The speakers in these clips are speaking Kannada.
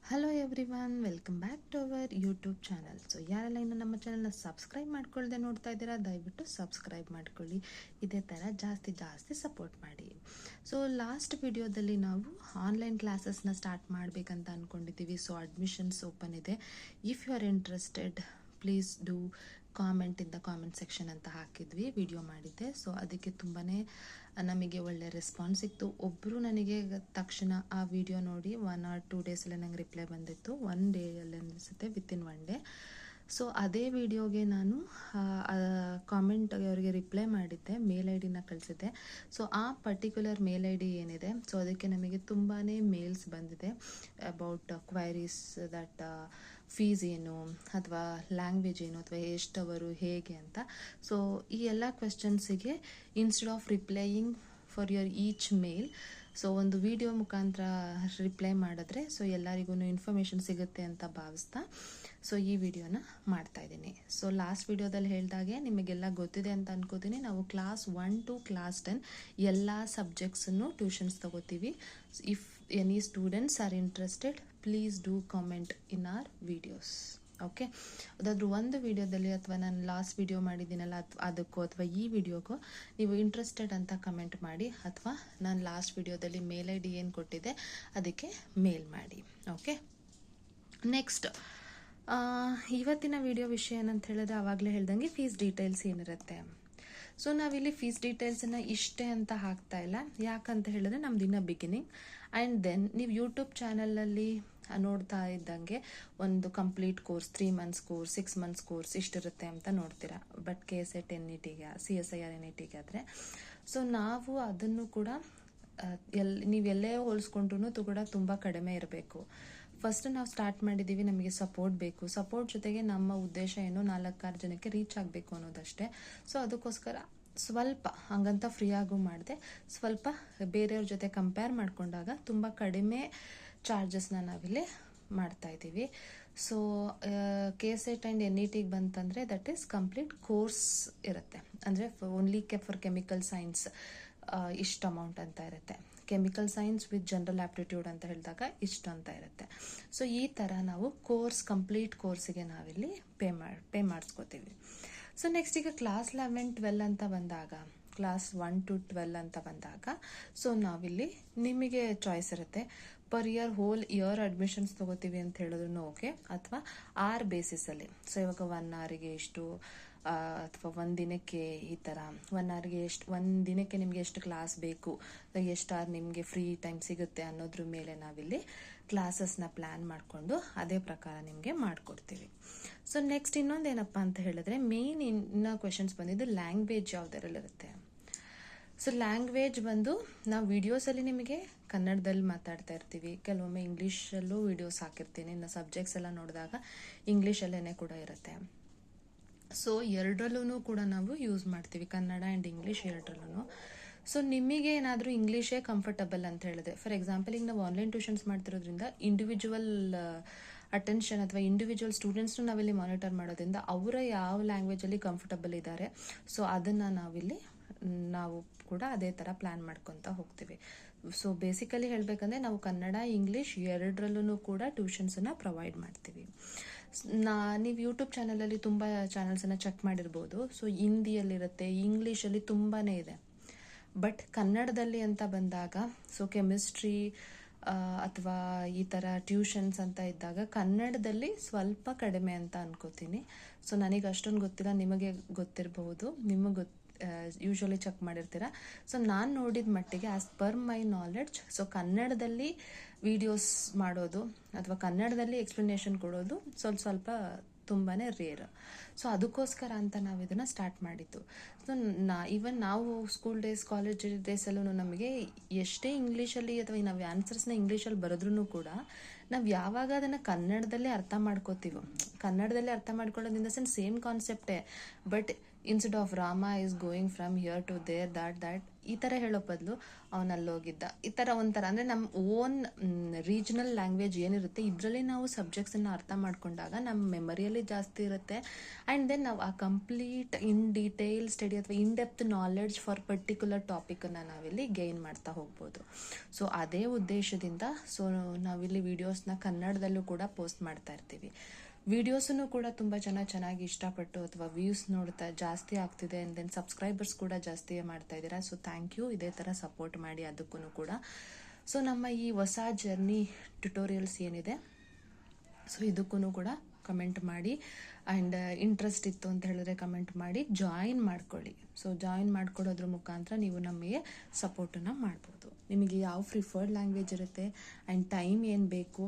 Hello everyone, welcome back to our YouTube channel. So ಯಾರೆಲ್ಲ ಇನ್ನು ನಮ್ಮ ಚಾನಲ್ನ ಸಬ್ಸ್ಕ್ರೈಬ್ ಮಾಡ್ಕೊಳ್ದೆ ನೋಡ್ತಾ ಇದ್ದೀರಾ, ದಯವಿಟ್ಟು ಸಬ್ಸ್ಕ್ರೈಬ್ ಮಾಡ್ಕೊಳ್ಳಿ. ಇದೇ ಥರ ಜಾಸ್ತಿ ಸಪೋರ್ಟ್ ಮಾಡಿ. ಸೊ ಲಾಸ್ಟ್ ವಿಡಿಯೋದಲ್ಲಿ ನಾವು ಆನ್ಲೈನ್ ಕ್ಲಾಸಸ್ನ ಸ್ಟಾರ್ಟ್ ಮಾಡಬೇಕಂತ ಅಂದ್ಕೊಂಡಿದ್ದೀವಿ. ಸೊ ಅಡ್ಮಿಷನ್ಸ್ ಓಪನ್ ಇದೆ. If you are interested please do comment in the comment section ಅಂತ ಹಾಕಿದ್ವಿ, ವಿಡಿಯೋ ಮಾಡಿದ್ದೆ. ಸೊ ಅದಕ್ಕೆ ತುಂಬಾ ನಮಗೆ ಒಳ್ಳೆ ರೆಸ್ಪಾನ್ಸ್ ಸಿಕ್ತು. ಒಬ್ಬರು ನನಗೆ ತಕ್ಷಣ ಆ ವಿಡಿಯೋ ನೋಡಿ 1 or 2 ಡೇಸಲ್ಲೇ ನಂಗೆ ರಿಪ್ಲೈ ಬಂದಿತ್ತು. 1 ಡೇಯಲ್ಲಿ ಅನಿಸುತ್ತೆ, ವಿತಿನ್ 1 ಡೇ. ಸೊ ಅದೇ ವಿಡಿಯೋಗೆ ನಾನು ಕಾಮೆಂಟ್ ಅವರಿಗೆ ರಿಪ್ಲೈ ಮಾಡಿದ್ದೆ, ಮೇಲ್ ಐ ಡಿನ ಕಳಿಸಿದ್ದೆ. ಸೊ ಆ ಪರ್ಟಿಕ್ಯುಲರ್ ಮೇಲ್ ಐ ಡಿ ಏನಿದೆ, ಸೊ ಅದಕ್ಕೆ ನಮಗೆ ತುಂಬಾ ಮೇಲ್ಸ್ ಬಂದಿದೆ ಅಬೌಟ್ ಕ್ವೈರೀಸ್ ದಟ್ ಫೀಸ್ ಏನು, ಅಥವಾ ಲ್ಯಾಂಗ್ವೇಜ್ ಏನು, ಅಥವಾ ಎಷ್ಟವರು ಹೇಗೆ ಅಂತ. ಸೊ ಈ ಎಲ್ಲ ಕ್ವೆಶನ್ಸಿಗೆ instead of replying for your each mail, so ಒಂದು ವಿಡಿಯೋ ಮುಖಾಂತರ ರಿಪ್ಲೈ ಮಾಡಿದ್ರೆ ಸೊ ಎಲ್ಲರಿಗೂ ಇನ್ಫಾರ್ಮೇಷನ್ ಸಿಗುತ್ತೆ ಅಂತ ಭಾವಿಸ್ತಾ ಸೊ ಈ ವಿಡಿಯೋನ ಮಾಡ್ತಾ ಇದ್ದೀನಿ. ಸೊ ಲಾಸ್ಟ್ ವಿಡಿಯೋದಲ್ಲಿ ಹೇಳಿದಾಗೆ ನಿಮಗೆಲ್ಲ ಗೊತ್ತಿದೆ ಅಂತ ಅನ್ಕೋತೀನಿ. ನಾವು ಕ್ಲಾಸ್ 1 to ಕ್ಲಾಸ್ 10 ಎಲ್ಲ ಸಬ್ಜೆಕ್ಟ್ಸನ್ನು ಟ್ಯೂಷನ್ಸ್ ತಗೋತೀವಿ. If any students are interested please do comment in our videos. Okay, ಅದಾದ್ರೂ ಒಂದು ವಿಡಿಯೋದಲ್ಲಿ ಅಥವಾ ನಾನು ಲಾಸ್ಟ್ ವಿಡಿಯೋ ಮಾಡಿದ್ದೀನಲ್ಲ ಅದಕ್ಕೋ ಅಥವಾ ಈ ವಿಡಿಯೋಗೋ ನೀವು ಇಂಟ್ರೆಸ್ಟೆಡ್ ಅಂತ ಕಮೆಂಟ್ ಮಾಡಿ, ಅಥವಾ ನಾನು ಲಾಸ್ಟ್ ವಿಡಿಯೋದಲ್ಲಿ ಮೇಲ್ ಐ ಡಿ ಏನು ಕೊಟ್ಟಿದ್ದೆ ಅದಕ್ಕೆ ಮೇಲ್ ಮಾಡಿ. ಓಕೆ, ನೆಕ್ಸ್ಟ್ ಇವತ್ತಿನ ವಿಡಿಯೋ ವಿಷಯ ಏನಂತ ಹೇಳಿದ್ರೆ, ಆವಾಗಲೇ ಹೇಳ್ದಂಗೆ ಫೀಸ್ ಡೀಟೇಲ್ಸ್ ಏನಿರುತ್ತೆ. ಸೊ ನಾವಿಲ್ಲಿ ಫೀಸ್ ಡೀಟೇಲ್ಸನ್ನು ಇಷ್ಟೇ ಅಂತ ಹಾಕ್ತಾ ಇಲ್ಲ. ಯಾಕಂತ ಹೇಳಿದ್ರೆ ನಮ್ದು ಇನ್ನೂ ಬಿಗಿನಿಂಗ್. ಆ್ಯಂಡ್ ದೆನ್ ನೀವು ಯೂಟ್ಯೂಬ್ ಚಾನಲಲ್ಲಿ ನೋಡ್ತಾ ಇದ್ದಂಗೆ ಒಂದು complete course 3 months course, 6 months course ಇಷ್ಟಿರುತ್ತೆ ಅಂತ ನೋಡ್ತೀರಾ. ಬಟ್ KSET NET-ಗೆ, CSIR NET-ಗೆ ಆದರೆ ಸೊ ನಾವು ಅದನ್ನು ಕೂಡ ನೀವೆಲ್ಲೇ ಹೋಲಿಸ್ಕೊಂಡ್ರೂ ಕೂಡ ತುಂಬ ಕಡಿಮೆ ಇರಬೇಕು. ಫಸ್ಟ್ ನಾವು ಸ್ಟಾರ್ಟ್ ಮಾಡಿದ್ದೀವಿ, ನಮಗೆ ಸಪೋರ್ಟ್ ಬೇಕು. ಸಪೋರ್ಟ್ ಜೊತೆಗೆ ನಮ್ಮ ಉದ್ದೇಶ ಏನು, 4-6 ಜನಕ್ಕೆ ರೀಚ್ ಆಗಬೇಕು ಅನ್ನೋದಷ್ಟೇ. ಸೊ ಅದಕ್ಕೋಸ್ಕರ ಸ್ವಲ್ಪ ಹಂಗಂತ ಫ್ರೀಯಾಗೂ ಮಾಡಿದೆ. ಸ್ವಲ್ಪ ಬೇರೆಯವ್ರ ಜೊತೆ ಕಂಪೇರ್ ಮಾಡಿಕೊಂಡಾಗ ತುಂಬ ಕಡಿಮೆ ಚಾರ್ಜಸ್ನ ನಾವಿಲ್ಲಿ ಮಾಡ್ತಾ ಇದ್ದೀವಿ. ಸೊ KSET ಆ್ಯಂಡ್ NET-ಗೆ ಬಂತಂದರೆ ದಟ್ ಈಸ್ ಕಂಪ್ಲೀಟ್ ಕೋರ್ಸ್ ಇರುತ್ತೆ. ಅಂದರೆ ಓನ್ಲಿ ಫಾರ್ ಕೆಮಿಕಲ್ ಸೈನ್ಸ್ ಇಷ್ಟು ಅಮೌಂಟ್ ಅಂತ ಇರುತ್ತೆ. Chemical science with general aptitude ಅಂತ ಹೇಳಿದಾಗ ಇಷ್ಟು ಅಂತ ಇರುತ್ತೆ. ಸೊ ಈ ಥರ ನಾವು ಕಂಪ್ಲೀಟ್ ಕೋರ್ಸಿಗೆ ನಾವಿಲ್ಲಿ ಪೇ ಮಾಡಿಸ್ಕೋತೀವಿ. ಸೊ ನೆಕ್ಸ್ಟ್ ಈಗ ಕ್ಲಾಸ್ 11-12 ಅಂತ ಬಂದಾಗ, ಕ್ಲಾಸ್ 1 to 12 ಅಂತ ಬಂದಾಗ ಸೊ ನಾವಿಲ್ಲಿ ನಿಮಗೆ ಚಾಯ್ಸ್ ಇರುತ್ತೆ. ಪರ್ ಹೋಲ್ ಇಯರ್ ಅಡ್ಮಿಷನ್ಸ್ ತೊಗೋತೀವಿ ಅಂತ ಹೇಳಿದ್ರು ಓಕೆ, ಅಥವಾ ಆರ್ ಬೇಸಿಸಲ್ಲಿ. ಸೊ ಇವಾಗ 1 hourಗೆ ಎಷ್ಟು, ಅಥವಾ 1 ದಿನಕ್ಕೆ ಈ ಥರ 1 hourಗೆ ಎಷ್ಟು, 1 ದಿನಕ್ಕೆ ನಿಮಗೆ ಎಷ್ಟು ಕ್ಲಾಸ್ ಬೇಕು, ಎಷ್ಟು ಅವರ್ ನಿಮಗೆ ಫ್ರೀ ಟೈಮ್ ಸಿಗುತ್ತೆ ಅನ್ನೋದ್ರ ಮೇಲೆ ನಾವಿಲ್ಲಿ ಕ್ಲಾಸಸ್ನ ಪ್ಲ್ಯಾನ್ ಮಾಡಿಕೊಂಡು ಅದೇ ಪ್ರಕಾರ ನಿಮಗೆ ಮಾಡಿಕೊಡ್ತೀವಿ. ಸೊ ನೆಕ್ಸ್ಟ್ ಇನ್ನೊಂದೇನಪ್ಪ ಅಂತ ಹೇಳಿದ್ರೆ, ಮೇನ್ ಇನ್ನು ಕ್ವೆಶನ್ಸ್ ಬಂದಿದ್ದು ಲ್ಯಾಂಗ್ವೇಜ್ ಯಾವುದರಲ್ಲಿರುತ್ತೆ. ಸೊ ಲ್ಯಾಂಗ್ವೇಜ್ ಬಂದು ನಾವು ವಿಡಿಯೋಸಲ್ಲಿ ನಿಮಗೆ ಕನ್ನಡದಲ್ಲಿ ಮಾತಾಡ್ತಾ ಇರ್ತೀವಿ, ಕೆಲವೊಮ್ಮೆ ಇಂಗ್ಲೀಷಲ್ಲೂ ವಿಡಿಯೋಸ್ ಹಾಕಿರ್ತೀನಿ. ಇನ್ನು ಸಬ್ಜೆಕ್ಟ್ಸ್ ಎಲ್ಲ ನೋಡಿದಾಗ ಇಂಗ್ಲೀಷಲ್ಲೇ ಕೂಡ ಇರುತ್ತೆ. ಸೊ ಎರಡರಲ್ಲೂ ಕೂಡ ನಾವು ಯೂಸ್ ಮಾಡ್ತೀವಿ, ಕನ್ನಡ ಆ್ಯಂಡ್ ಇಂಗ್ಲೀಷ್ ಎರಡರಲ್ಲೂ. ಸೊ ನಿಮಗೆ ಏನಾದರೂ ಇಂಗ್ಲೀಷೇ ಕಂಫರ್ಟಬಲ್ ಅಂತ ಹೇಳಿದೆ, ಫಾರ್ ಎಕ್ಸಾಂಪಲ್ ಈಗ ನಾವು ಆನ್ಲೈನ್ ಟ್ಯೂಷನ್ಸ್ ಮಾಡ್ತಿರೋದ್ರಿಂದ ಇಂಡಿವಿಜುವಲ್ ಅಟೆನ್ಷನ್ ಅಥವಾ ಇಂಡಿವಿಜುವಲ್ ಸ್ಟೂಡೆಂಟ್ಸ್ನು ನಾವಿಲ್ಲಿ ಮಾನಿಟರ್ ಮಾಡೋದ್ರಿಂದ ಅವರ ಯಾವ ಲ್ಯಾಂಗ್ವೇಜಲ್ಲಿ ಕಂಫರ್ಟಬಲ್ ಇದ್ದಾರೆ, ಸೊ ಅದನ್ನು ನಾವು ಕೂಡ ಅದೇ ಥರ ಪ್ಲ್ಯಾನ್ ಮಾಡ್ಕೊತಾ ಹೋಗ್ತೀವಿ. ಸೊ ಬೇಸಿಕಲಿ ಹೇಳಬೇಕಂದ್ರೆ ನಾವು ಕನ್ನಡ ಇಂಗ್ಲೀಷ್ ಎರಡರಲ್ಲೂ ಕೂಡ ಟ್ಯೂಷನ್ಸನ್ನು ಪ್ರೊವೈಡ್ ಮಾಡ್ತೀವಿ. ನೀವು ಯೂಟ್ಯೂಬ್ ಚಾನಲಲ್ಲಿ ತುಂಬ ಚಾನಲ್ಸನ್ನು ಚೆಕ್ ಮಾಡಿರ್ಬೋದು. ಸೊ ಹಿಂದಿಯಲ್ಲಿರುತ್ತೆ, ಇಂಗ್ಲೀಷಲ್ಲಿ ತುಂಬಾ ಇದೆ. ಬಟ್ ಕನ್ನಡದಲ್ಲಿ ಅಂತ ಬಂದಾಗ ಸೊ ಕೆಮಿಸ್ಟ್ರಿ ಅಥವಾ ಈ ಥರ ಟ್ಯೂಷನ್ಸ್ ಅಂತ ಇದ್ದಾಗ ಕನ್ನಡದಲ್ಲಿ ಸ್ವಲ್ಪ ಕಡಿಮೆ ಅಂತ ಅನ್ಕೋತೀನಿ. ಸೊ ನನಗೆ ಅಷ್ಟೊಂದು ಗೊತ್ತಿಲ್ಲ, ನಿಮಗೆ ಗೊತ್ತಿರಬಹುದು, ನಿಮಗೆ ಯೂಶ್ವಲಿ ಚೆಕ್ ಮಾಡಿರ್ತೀರ. ಸೊ ನಾನು ನೋಡಿದ ಮಟ್ಟಿಗೆ as per my knowledge, so ಕನ್ನಡದಲ್ಲಿ ವಿಡಿಯೋಸ್ ಮಾಡೋದು ಅಥವಾ ಕನ್ನಡದಲ್ಲಿ ಎಕ್ಸ್ಪ್ಲನೇಷನ್ ಕೊಡೋದು ಸ್ವಲ್ಪ ತುಂಬಾ ರೇರ್. ಸೊ ಅದಕ್ಕೋಸ್ಕರ ಅಂತ ನಾವು ಇದನ್ನು ಸ್ಟಾರ್ಟ್ ಮಾಡಿದ್ದು. ಸೊ ಈವನ್ ನಾವು ಸ್ಕೂಲ್ ಡೇಸ್, ಕಾಲೇಜ್ ಡೇಸಲ್ಲೂ ನಮಗೆ ಎಷ್ಟೇ ಇಂಗ್ಲೀಷಲ್ಲಿ ಅಥವಾ ನಾವು ಆನ್ಸರ್ಸ್ನ ಇಂಗ್ಲೀಷಲ್ಲಿ ಬರೆದ್ರೂ ಕೂಡ ನಾವು ಯಾವಾಗ ಅದನ್ನು ಕನ್ನಡದಲ್ಲೇ ಅರ್ಥ ಮಾಡ್ಕೋತೀವೋ, ಕನ್ನಡದಲ್ಲೇ ಅರ್ಥ ಮಾಡ್ಕೊಳ್ಳೋದ್ರಿಂದ ಸೇಮ್ ಕಾನ್ಸೆಪ್ಟೇ, but instead of Rama is going from here to there, that ಈ ಥರ ಹೇಳೋ ಬದಲು ಅವನಲ್ಲೋಗಿದ್ದ, ಈ ಥರ ಒಂಥರ ಅಂದರೆ ನಮ್ಮ ಓನ್ ರೀಜನಲ್ ಲ್ಯಾಂಗ್ವೇಜ್ ಏನಿರುತ್ತೆ ಇದರಲ್ಲಿ ನಾವು ಸಬ್ಜೆಕ್ಟ್ಸನ್ನು ಅರ್ಥ ಮಾಡ್ಕೊಂಡಾಗ ನಮ್ಮ ಮೆಮರಿಯಲ್ಲಿ ಜಾಸ್ತಿ ಇರುತ್ತೆ. ಆ್ಯಂಡ್ ದೆನ್ ನಾವು ಆ ಕಂಪ್ಲೀಟ್ ಇನ್ ಡೀಟೇಲ್ ಸ್ಟಡಿ ಅಥವಾ in depth knowledge for particular ಟಾಪಿಕನ್ನು ನಾವಿಲ್ಲಿ ಗೈನ್ ಮಾಡ್ತಾ ಹೋಗ್ಬೋದು. ಸೊ ಅದೇ ಉದ್ದೇಶದಿಂದ ನಾವಿಲ್ಲಿ ವೀಡಿಯೋಸ್ನ ಕನ್ನಡದಲ್ಲೂ ಕೂಡ ಪೋಸ್ಟ್ ಮಾಡ್ತಾ ಇರ್ತೀವಿ. ವಿಡಿಯೋಸನ್ನು ಕೂಡ ತುಂಬ ಜನ ಚೆನ್ನಾಗಿ ಇಷ್ಟಪಟ್ಟು ಅಥವಾ ವ್ಯೂಸ್ ನೋಡ್ತಾ ಜಾಸ್ತಿ ಆಗ್ತಿದೆ. ಆ್ಯಂಡ್ ದೆನ್ ಸಬ್ಸ್ಕ್ರೈಬರ್ಸ್ ಕೂಡ ಜಾಸ್ತಿ ಮಾಡ್ತಾ ಇದ್ದೀರಾ. ಸೊ ಥ್ಯಾಂಕ್ ಯು, ಇದೇ ಥರ ಸಪೋರ್ಟ್ ಮಾಡಿ ಅದಕ್ಕೂ ಕೂಡ. ಸೊ ನಮ್ಮ ಈ ಹೊಸ ಜರ್ನಿ ಟ್ಯುಟೋರಿಯಲ್ಸ್ ಏನಿದೆ, ಸೊ ಇದಕ್ಕೂ ಕೂಡ ಕಮೆಂಟ್ ಮಾಡಿ. ಆ್ಯಂಡ್ ಇಂಟ್ರೆಸ್ಟ್ ಇತ್ತು ಅಂತ ಹೇಳಿದ್ರೆ ಕಮೆಂಟ್ ಮಾಡಿ ಜಾಯಿನ್ ಮಾಡ್ಕೊಳ್ಳಿ. ಸೊ ಜಾಯಿನ್ ಮಾಡ್ಕೊಳ್ಳೋದ್ರ ಮುಖಾಂತರ ನೀವು ನಮಗೆ ಸಪೋರ್ಟನ್ನು ಮಾಡ್ಬೋದು. ನಿಮಗೆ ಯಾವ ಪ್ರಿಫರ್ಡ್ ಲ್ಯಾಂಗ್ವೇಜ್ ಇರುತ್ತೆ ಆ್ಯಂಡ್ ಟೈಮ್ ಏನು ಬೇಕು,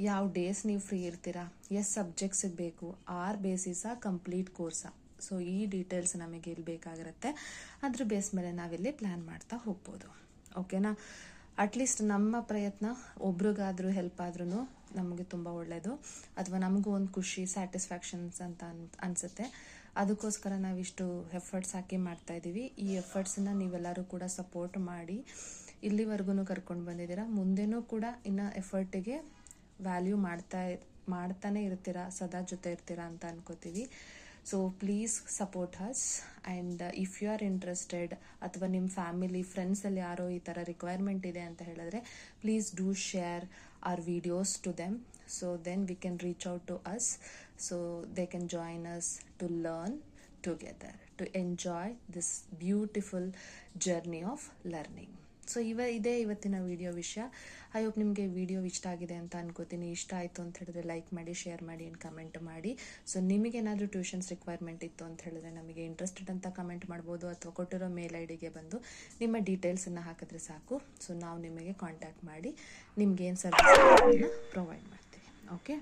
ಯಾವ ಡೇಸ್ ನೀವು ಫ್ರೀ ಇರ್ತೀರಾ, ಎಷ್ಟು ಸಬ್ಜೆಕ್ಟ್ಸಿಗೆ ಬೇಕು, ಆರ್ ಬೇಸಿಸಾ ಕಂಪ್ಲೀಟ್ ಕೋರ್ಸಾ, ಸೊ ಈ ಡೀಟೇಲ್ಸ್ ನಮಗೆ ಇಲ್ಲಿ ಬೇಕಾಗಿರುತ್ತೆ. ಅದ್ರ ಬೇಸ್ ಮೇಲೆ ನಾವಿಲ್ಲಿ ಪ್ಲ್ಯಾನ್ ಮಾಡ್ತಾ ಹೋಗ್ಬೋದು. ಓಕೆನಾ? ಅಟ್ಲೀಸ್ಟ್ ನಮ್ಮ ಪ್ರಯತ್ನ ಒಬ್ರಿಗಾದ್ರೂ ಹೆಲ್ಪ್ ಆದ್ರೂ ನಮಗೆ ತುಂಬ ಒಳ್ಳೆಯದು, ಅಥವಾ ನಮಗೂ ಒಂದು ಖುಷಿ, ಸ್ಯಾಟಿಸ್ಫ್ಯಾಕ್ಷನ್ಸ್ ಅಂತ ಅನಿಸುತ್ತೆ. ಅದಕ್ಕೋಸ್ಕರ ನಾವಿಷ್ಟು ಎಫರ್ಟ್ಸ್ ಹಾಕಿ ಮಾಡ್ತಾ ಇದ್ದೀವಿ. ಈ ಎಫರ್ಟ್ಸನ್ನು ನೀವೆಲ್ಲರೂ ಕೂಡ ಸಪೋರ್ಟ್ ಮಾಡಿ ಇಲ್ಲಿವರೆಗೂ ಕರ್ಕೊಂಡು ಬಂದಿದ್ದೀರಾ. ಮುಂದೆನೂ ಕೂಡ ಇನ್ನು ಎಫರ್ಟಿಗೆ ವ್ಯಾಲ್ಯೂ ಮಾಡ್ತಾನೆ ಇರ್ತೀರಾ, ಸದಾ ಜೊತೆ ಇರ್ತೀರಾ ಅಂತ ಅನ್ಕೋತೀವಿ. So please support us. And if you are interested ಅಥವಾ ನಿಮ್ಮ ಫ್ಯಾಮಿಲಿ ಫ್ರೆಂಡ್ಸಲ್ಲಿ ಯಾರೋ ಈ ಥರ ರಿಕ್ವೈರ್ಮೆಂಟ್ ಇದೆ ಅಂತ ಹೇಳಿದ್ರೆ please do share our videos to them. So then we can reach out to us. So they can join us to learn together, to enjoy this beautiful journey of learning. So ಇದೇ ಇವತ್ತಿನ ವಿಡಿಯೋ ವಿಷಯ. ಐ ಹೋಪ್ ನಿಮಗೆ ವಿಡಿಯೋ ಇಷ್ಟ ಆಗಿದೆ ಅಂತ ಅನ್ಕೋತೀನಿ. ಇಷ್ಟ ಆಯಿತು ಅಂತ ಹೇಳಿದ್ರೆ ಲೈಕ್ ಮಾಡಿ, ಶೇರ್ ಮಾಡಿ, ಆ್ಯಂಡ್ ಕಮೆಂಟ್ ಮಾಡಿ. ಸೊ ನಿಮಗೇನಾದರೂ ಟ್ಯೂಷನ್ಸ್ ರಿಕ್ವೈರ್ಮೆಂಟ್ ಇತ್ತು ಅಂತ ಹೇಳಿದ್ರೆ ನಮಗೆ ಇಂಟ್ರೆಸ್ಟೆಡ್ ಅಂತ ಕಮೆಂಟ್ ಮಾಡ್ಬೋದು, ಅಥವಾ ಕೊಟ್ಟಿರೋ ಮೇಲ್ ಐಡಿಗೆ ಬಂದು ನಿಮ್ಮ ಡೀಟೇಲ್ಸನ್ನು ಹಾಕಿದ್ರೆ ಸಾಕು. ಸೊ ನಾವು ನಿಮಗೆ ಕಾಂಟ್ಯಾಕ್ಟ್ ಮಾಡಿ ನಿಮ್ಗೇನು ಸರ್ವಿಸ್ ಪ್ರೊವೈಡ್ ಮಾಡ್ತೀವಿ. Okay,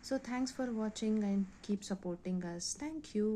so thanks for watching and keep supporting us. Thank you.